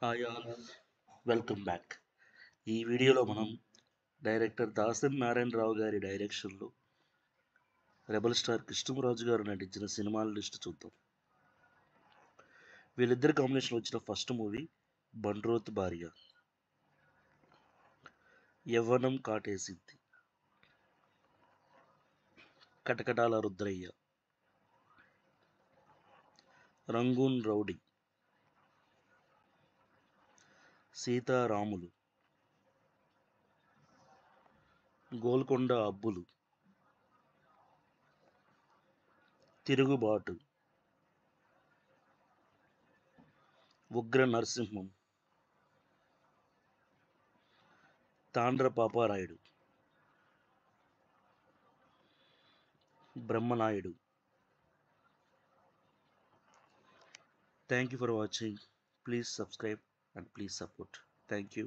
Hi all, welcome back. ఈ వీడియోలో మనం డైరెక్టర్ దాసరి నారాయణరావు గారి డైరెక్షన్లో రెబల్ స్టార్ కృష్ణరాజు గారు నటించిన సినిమాల లిస్ట్ చూద్దాం. వీళ్ళిద్దరి కాంబినేషన్ వచ్చిన ఫస్ట్ మూవీ బండ్రోత్ భార్య, యవ్వనం కాటేసింది, కటకటాల రుద్రయ్య, రంగూన్ రౌడీ, సీతారాములు, గోల్కొండ అబ్బులు, తిరుగుబాటు, ఉగ్ర నరసింహం, తాండ్ర Paparayudu, Brahmanaidu. Thank you for watching. Please subscribe and please support. Thank you.